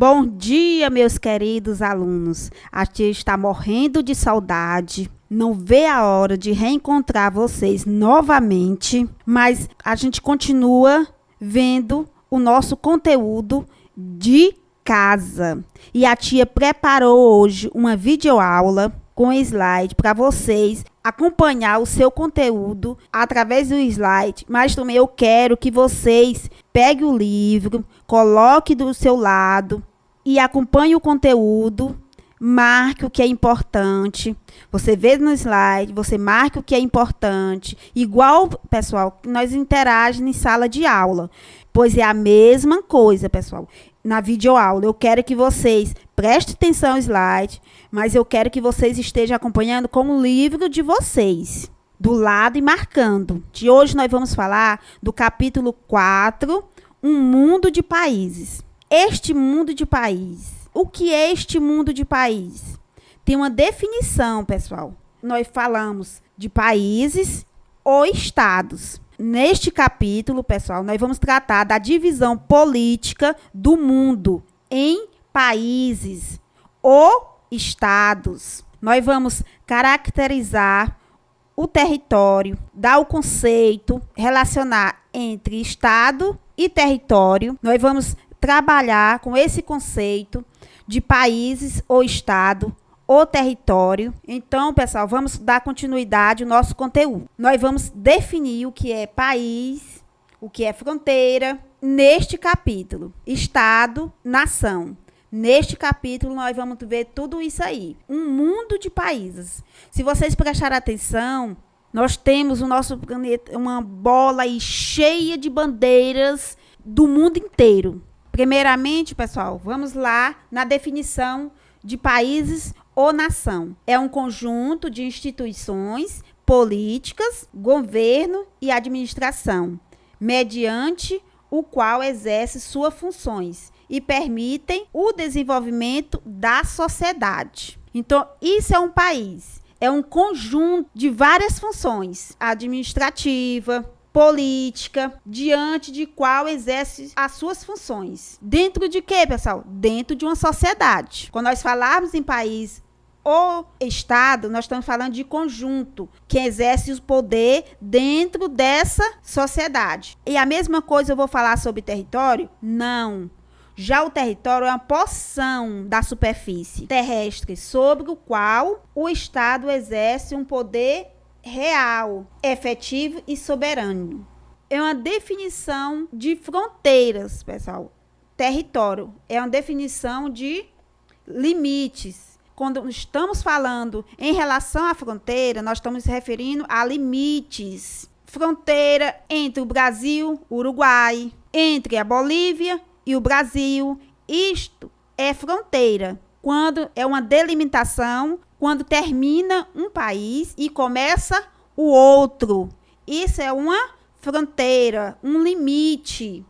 Bom dia, meus queridos alunos. A tia está morrendo de saudade. Não vê a hora de reencontrar vocês novamente, mas a gente continua vendo o nosso conteúdo de casa. E a tia preparou hoje uma videoaula com slide para vocês acompanhar o seu conteúdo através do slide, mas também eu quero que vocês peguem o livro, coloque do seu lado e acompanhe o conteúdo, marque o que é importante. Você vê no slide, você marca o que é importante. Igual, pessoal, nós interagimos em sala de aula, pois é a mesma coisa, pessoal. Na videoaula, eu quero que vocês prestem atenção ao slide, mas eu quero que vocês estejam acompanhando com o livro de vocês, do lado e marcando. De hoje nós vamos falar do capítulo 4, Um Mundo de Países. Este mundo de países. O que é este mundo de países? Tem uma definição, pessoal. Nós falamos de países ou estados. Neste capítulo, pessoal, nós vamos tratar da divisão política do mundo em países ou estados. Nós vamos caracterizar o território, dar o conceito, relacionar entre estado e território. Nós vamos trabalhar com esse conceito de países ou estado ou território. Então, pessoal, vamos dar continuidade ao nosso conteúdo. Nós vamos definir o que é país, o que é fronteira, neste capítulo. Estado, nação. Neste capítulo, nós vamos ver tudo isso aí. Um mundo de países. Se vocês prestarem atenção, nós temos o nosso planeta, uma bola aí cheia de bandeiras do mundo inteiro. Primeiramente, pessoal, vamos lá na definição de países ou nação. É um conjunto de instituições, políticas, governo e administração, mediante o qual exerce suas funções e permitem o desenvolvimento da sociedade. Então, isso é um país. É um conjunto de várias funções, administrativa, política, diante de qual exerce as suas funções. Dentro de quê, pessoal? Dentro de uma sociedade. Quando nós falarmos em país ou estado, nós estamos falando de conjunto, que exerce o poder dentro dessa sociedade. E a mesma coisa eu vou falar sobre território? Não. Já o território é uma porção da superfície terrestre sobre o qual o estado exerce um poder real, efetivo e soberano. É uma definição de fronteiras, pessoal. Território é uma definição de limites. Quando estamos falando em relação à fronteira, nós estamos se referindo a limites. Fronteira entre o Brasil, o Uruguai, entre a Bolívia e o Brasil. Isto é fronteira. Quando é uma delimitação, quando termina um país e começa o outro. Isso é uma fronteira, um limite.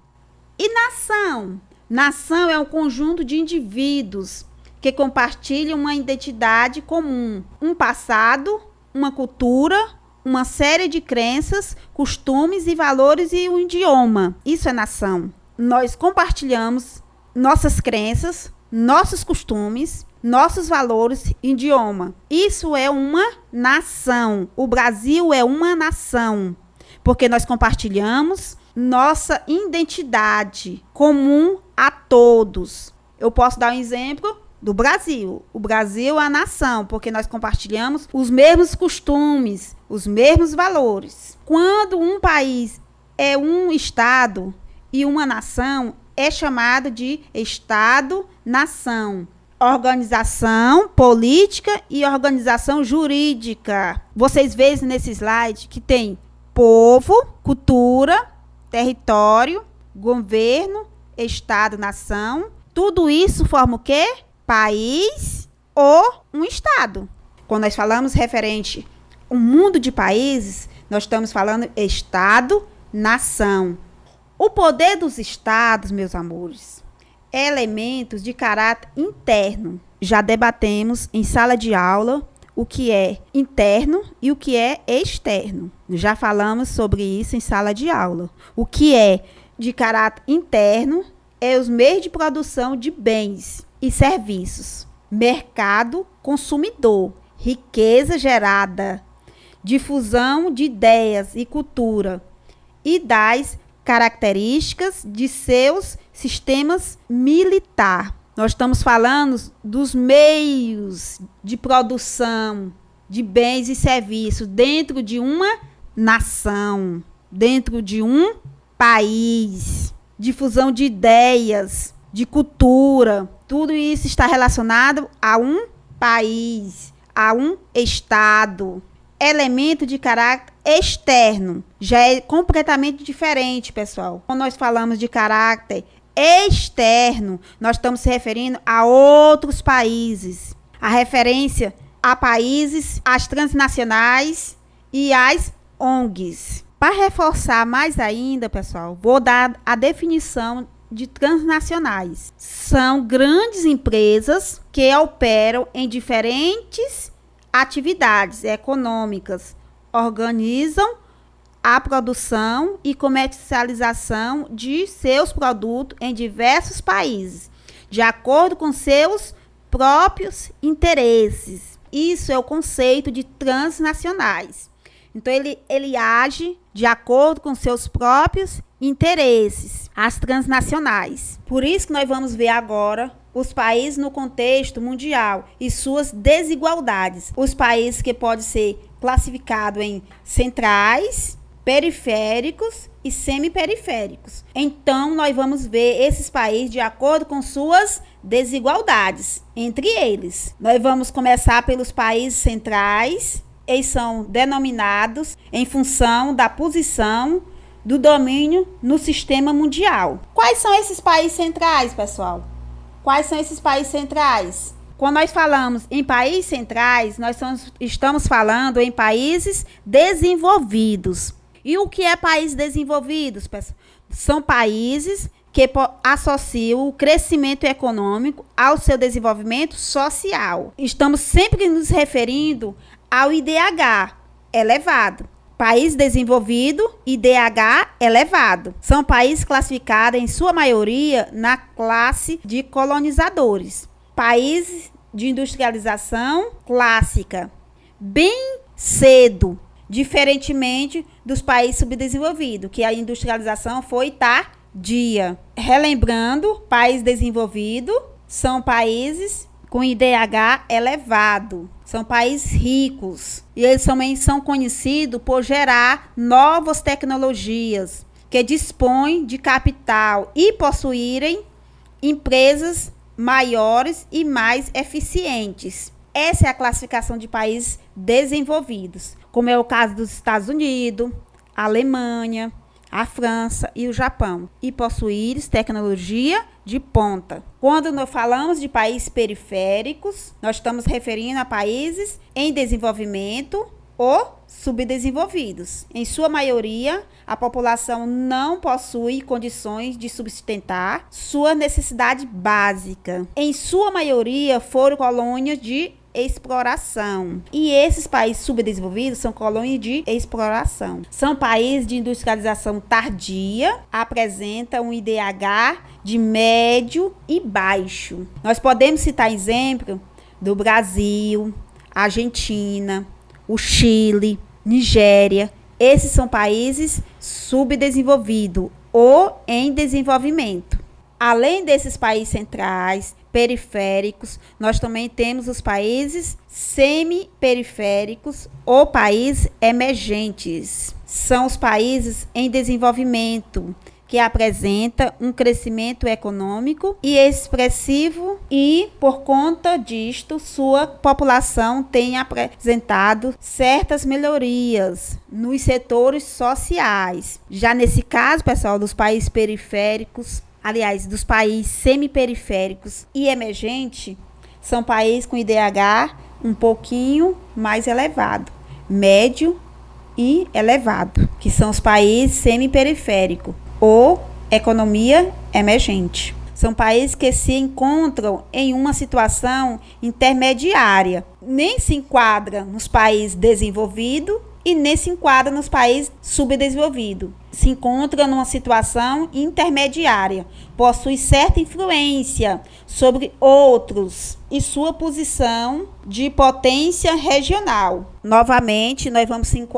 E nação? Nação é um conjunto de indivíduos que compartilham uma identidade comum, um passado, uma cultura, uma série de crenças, costumes e valores e um idioma. Isso é nação. Nós compartilhamos nossas crenças, nossos costumes, nossos valores e idioma. Isso é uma nação. O Brasil é uma nação, porque nós compartilhamos nossa identidade comum a todos. Eu posso dar um exemplo do Brasil. O Brasil é a nação, porque nós compartilhamos os mesmos costumes, os mesmos valores. Quando um país é um estado e uma nação, é chamado de Estado-nação. Organização política e organização jurídica. Vocês veem nesse slide que tem povo, cultura, território, governo, Estado, nação. Tudo isso forma o quê? País ou um Estado. Quando nós falamos referente ao mundo de países, nós estamos falando Estado, nação. O poder dos estados, meus amores, é elementos de caráter interno. Já debatemos em sala de aula o que é interno e o que é externo. Já falamos sobre isso em sala de aula. O que é de caráter interno é os meios de produção de bens e serviços, mercado consumidor, riqueza gerada, difusão de ideias e cultura e das características de seus sistemas militar. Nós estamos falando dos meios de produção de bens e serviços dentro de uma nação, dentro de um país, difusão de ideias, de cultura. Tudo isso está relacionado a um país, a um estado. Elemento de caráter externo já é completamente diferente, pessoal. Quando nós falamos de caráter externo, nós estamos se referindo a outros países. A referência a países, as transnacionais e as ONGs. Para reforçar mais ainda, pessoal, vou dar a definição de transnacionais. São grandes empresas que operam em diferentes atividades econômicas, organizam a produção e comercialização de seus produtos em diversos países, de acordo com seus próprios interesses. Isso é o conceito de transnacionais. Então, ele age de acordo com seus próprios interesses, as transnacionais. Por isso que nós vamos ver agora os países no contexto mundial e suas desigualdades. Os países que podem ser classificados em centrais, periféricos e semiperiféricos. Então, nós vamos ver esses países de acordo com suas desigualdades entre eles. Nós vamos começar pelos países centrais. Eles são denominados em função da posição do domínio no sistema mundial. Quais são esses países centrais, pessoal? Quais são esses países centrais? Quando nós falamos em países centrais, nós estamos falando em países desenvolvidos. E o que é países desenvolvidos, pessoal? São países que associam o crescimento econômico ao seu desenvolvimento social. Estamos sempre nos referindo ao IDH elevado. País desenvolvido, IDH elevado. São países classificados, em sua maioria, na classe de colonizadores. Países de industrialização clássica. Bem cedo, diferentemente dos países subdesenvolvidos, que a industrialização foi tardia. Relembrando, país desenvolvido são países com IDH elevado. São países ricos. E eles também são conhecidos por gerar novas tecnologias, que dispõem de capital e possuírem empresas maiores e mais eficientes. Essa é a classificação de países desenvolvidos, como é o caso dos Estados Unidos, a Alemanha, a França e o Japão, e possuir tecnologia de ponta. Quando nós falamos de países periféricos, nós estamos referindo a países em desenvolvimento ou subdesenvolvidos. Em sua maioria, a população não possui condições de sustentar sua necessidade básica. Em sua maioria, foram colônias de exploração. E esses países subdesenvolvidos são colônias de exploração. São países de industrialização tardia, apresentam um IDH de médio e baixo. Nós podemos citar exemplo do Brasil, Argentina, o Chile, Nigéria. Esses são países subdesenvolvidos ou em desenvolvimento. Além desses países centrais, periféricos, nós também temos os países semi-periféricos ou países emergentes. São os países em desenvolvimento, que apresenta um crescimento econômico e expressivo e, por conta disto, sua população tem apresentado certas melhorias nos setores sociais. Já nesse caso, pessoal, dos países periféricos, aliás, dos países semiperiféricos e emergente, são países com IDH um pouquinho mais elevado, médio e elevado, que são os países semiperiféricos ou economia emergente. São países que se encontram em uma situação intermediária, nem se enquadra nos países desenvolvidos e nem se enquadra nos países subdesenvolvidos. Se encontra numa situação intermediária, possui certa influência sobre outros e sua posição de potência regional. Novamente,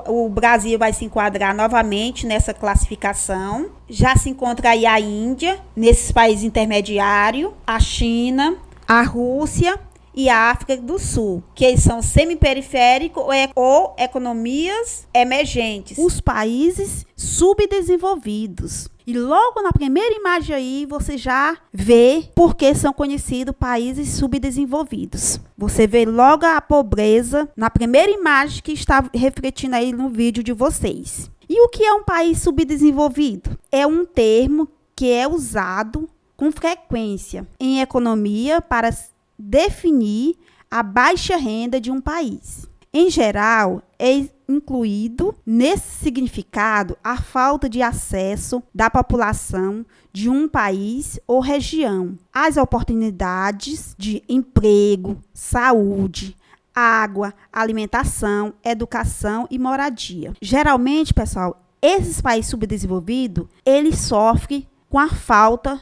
o Brasil vai se enquadrar novamente nessa classificação. Já se encontra aí a Índia, nesses países intermediários, a China, a Rússia e a África do Sul, que são semiperiféricos ou economias emergentes. Os países subdesenvolvidos. E logo na primeira imagem aí, você já vê por que são conhecidos países subdesenvolvidos. Você vê logo a pobreza na primeira imagem que está refletindo aí no vídeo de vocês. E o que é um país subdesenvolvido? É um termo que é usado com frequência em economia para definir a baixa renda de um país. Em geral, é incluído nesse significado a falta de acesso da população de um país ou região às oportunidades de emprego, saúde, água, alimentação, educação e moradia. Geralmente, pessoal, esses países subdesenvolvidos, eles sofrem com a falta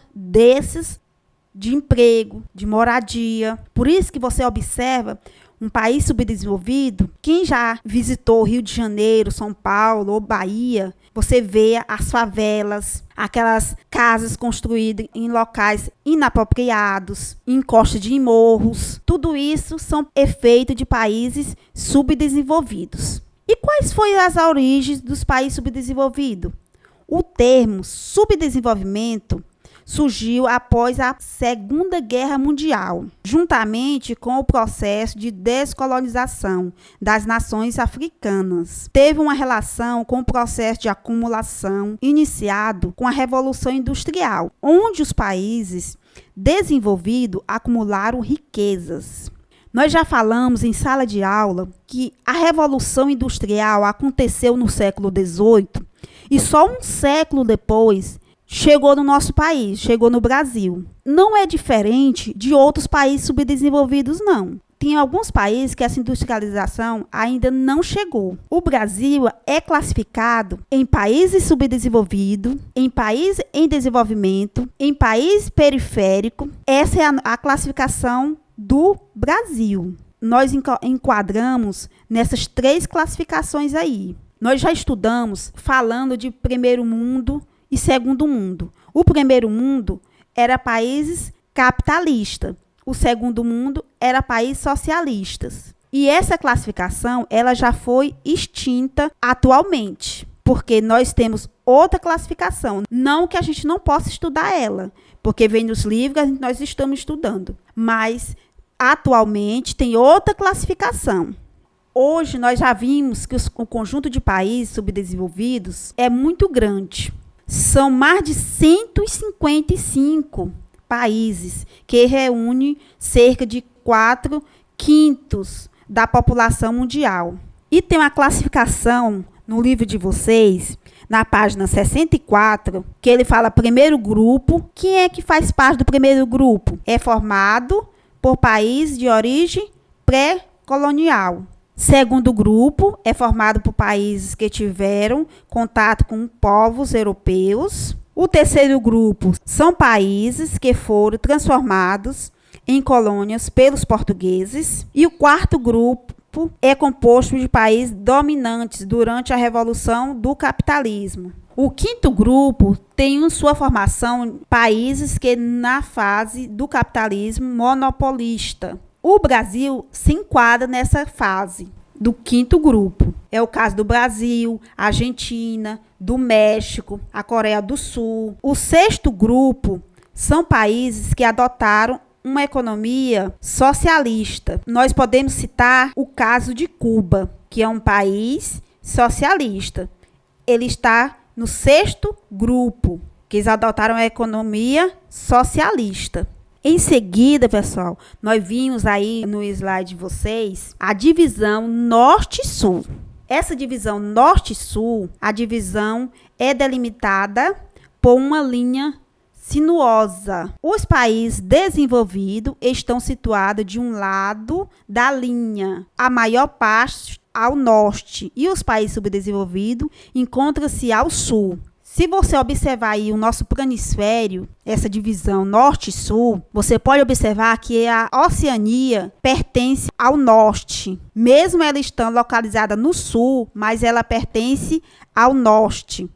de emprego, de moradia. Por isso que você observa um país subdesenvolvido, quem já visitou Rio de Janeiro, São Paulo ou Bahia, você vê as favelas, aquelas casas construídas em locais inapropriados, em costa de morros. Tudo isso são efeitos de países subdesenvolvidos. E quais foram as origens dos países subdesenvolvidos? O termo subdesenvolvimento surgiu após a Segunda Guerra Mundial, juntamente com o processo de descolonização das nações africanas. Teve uma relação com o processo de acumulação iniciado com a Revolução Industrial, onde os países desenvolvidos acumularam riquezas. Nós já falamos em sala de aula que a Revolução Industrial aconteceu no século XVIII e só um século depois chegou no nosso país, chegou no Brasil. Não é diferente de outros países subdesenvolvidos, não. Tem alguns países que essa industrialização ainda não chegou. O Brasil é classificado em países subdesenvolvidos, em país em desenvolvimento, em país periférico. Essa é a classificação do Brasil. Nós enquadramos nessas 3 classificações aí. Nós já estudamos falando de primeiro mundo e segundo mundo. O primeiro mundo era países capitalistas. O segundo mundo era países socialistas. E essa classificação, ela já foi extinta atualmente, porque nós temos outra classificação. Não que a gente não possa estudar ela, porque vem nos livros que nós estamos estudando. Mas, atualmente, tem outra classificação. Hoje, nós já vimos que o conjunto de países subdesenvolvidos é muito grande. São mais de 155 países, que reúnem cerca de 4/5 da população mundial. E tem uma classificação no livro de vocês, na página 64, que ele fala primeiro grupo. Quem é que faz parte do primeiro grupo? É formado por países de origem pré-colonial. Segundo grupo é formado por países que tiveram contato com povos europeus. O terceiro grupo são países que foram transformados em colônias pelos portugueses. E o quarto grupo é composto de países dominantes durante a Revolução do Capitalismo. O quinto grupo tem em sua formação países que na fase do capitalismo monopolista. O Brasil se enquadra nessa fase do quinto grupo. É o caso do Brasil, Argentina, do México, a Coreia do Sul. O sexto grupo são países que adotaram uma economia socialista. Nós podemos citar o caso de Cuba, que é um país socialista. Ele está no sexto grupo, que eles adotaram a economia socialista. Em seguida, pessoal, nós vimos aí no slide de vocês a divisão norte e sul. Essa divisão norte e sul, a divisão é delimitada por uma linha sinuosa. Os países desenvolvidos estão situados de um lado da linha. A maior parte ao norte e os países subdesenvolvidos encontram-se ao sul. Se você observar aí o nosso planisfério, essa divisão norte e sul, você pode observar que a Oceania pertence ao norte. Mesmo ela estando localizada no sul, mas ela pertence ao norte,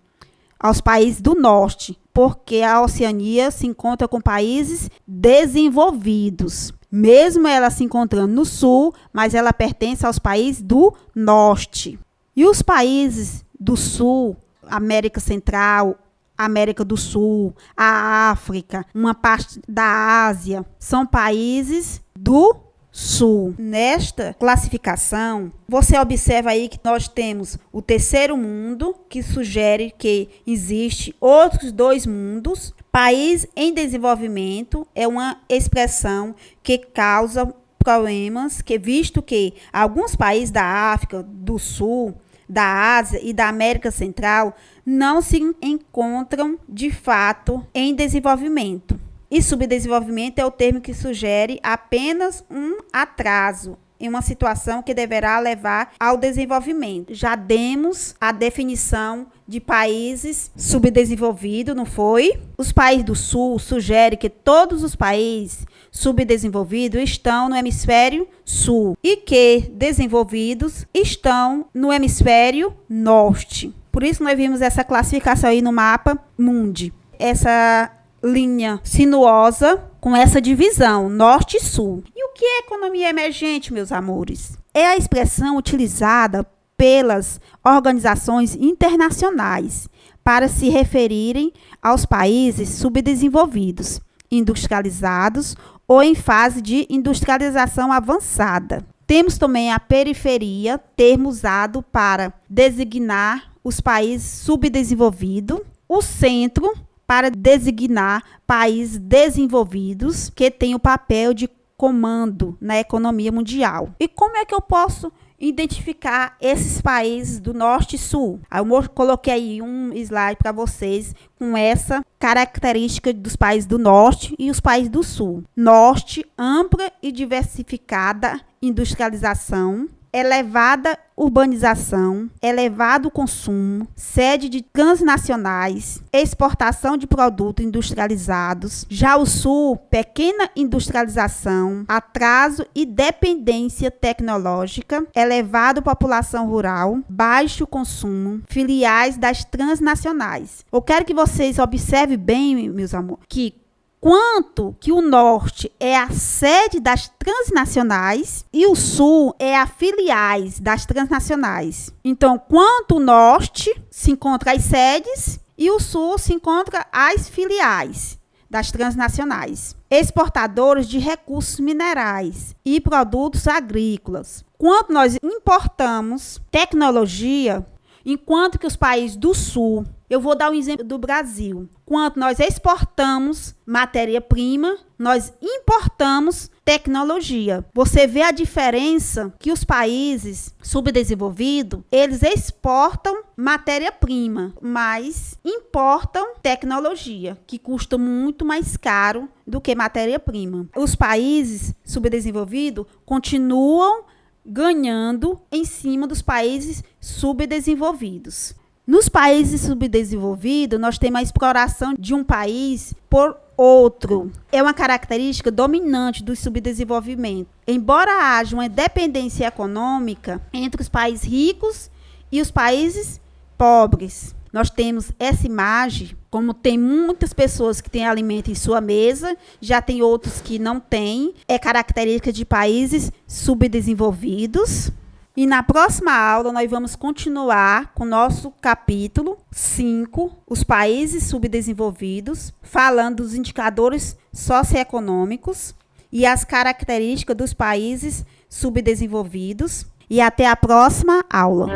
aos países do norte, porque a Oceania se encontra com países desenvolvidos. Mesmo ela se encontrando no sul, mas ela pertence aos países do norte. E os países do sul, América Central, América do Sul, a África, uma parte da Ásia, são países do Sul. Nesta classificação, você observa aí que nós temos o terceiro mundo, que sugere que existe outros dois mundos. País em desenvolvimento é uma expressão que causa problemas, que visto que alguns países da África, do Sul, da Ásia e da América Central não se encontram de fato em desenvolvimento. E subdesenvolvimento é o termo que sugere apenas um atraso em uma situação que deverá levar ao desenvolvimento. Já demos a definição de países subdesenvolvidos, não foi? Os países do Sul sugerem que todos os países subdesenvolvidos estão no hemisfério sul e que desenvolvidos estão no hemisfério norte. Por isso nós vimos essa classificação aí no mapa mundi. Essa linha sinuosa com essa divisão norte e sul. E o que é economia emergente, meus amores? É a expressão utilizada pelas organizações internacionais para se referirem aos países subdesenvolvidos, industrializados ou em fase de industrialização avançada. Temos também a periferia, termo usado para designar os países subdesenvolvidos, o centro, para designar países desenvolvidos que têm o papel de comando na economia mundial. E como é que eu posso identificar esses países do norte e sul? Eu coloquei aí um slide para vocês com essa característica dos países do norte e os países do sul. Norte, ampla e diversificada industrialização, elevada urbanização, elevado consumo, sede de transnacionais, exportação de produtos industrializados. Já o Sul, pequena industrialização, atraso e dependência tecnológica, elevada população rural, baixo consumo, filiais das transnacionais. Eu quero que vocês observem bem, meus amores, que quanto que o norte é a sede das transnacionais e o sul é a filiais das transnacionais. Então, quanto o norte se encontra as sedes e o sul se encontra as filiais das transnacionais. Exportadores de recursos minerais e produtos agrícolas. Quanto nós importamos tecnologia, enquanto que os países do sul, eu vou dar um exemplo do Brasil. Quanto nós exportamos matéria-prima, nós importamos tecnologia. Você vê a diferença que os países subdesenvolvidos, eles exportam matéria-prima, mas importam tecnologia, que custa muito mais caro do que matéria-prima. Os países subdesenvolvidos continuam ganhando em cima dos países subdesenvolvidos. Nos países subdesenvolvidos, nós temos a exploração de um país por outro. É uma característica dominante do subdesenvolvimento. Embora haja uma dependência econômica entre os países ricos e os países pobres, nós temos essa imagem, como tem muitas pessoas que têm alimento em sua mesa, já tem outros que não têm, é característica de países subdesenvolvidos. E na próxima aula nós vamos continuar com o nosso capítulo 5, os países subdesenvolvidos, falando dos indicadores socioeconômicos e as características dos países subdesenvolvidos. E até a próxima aula.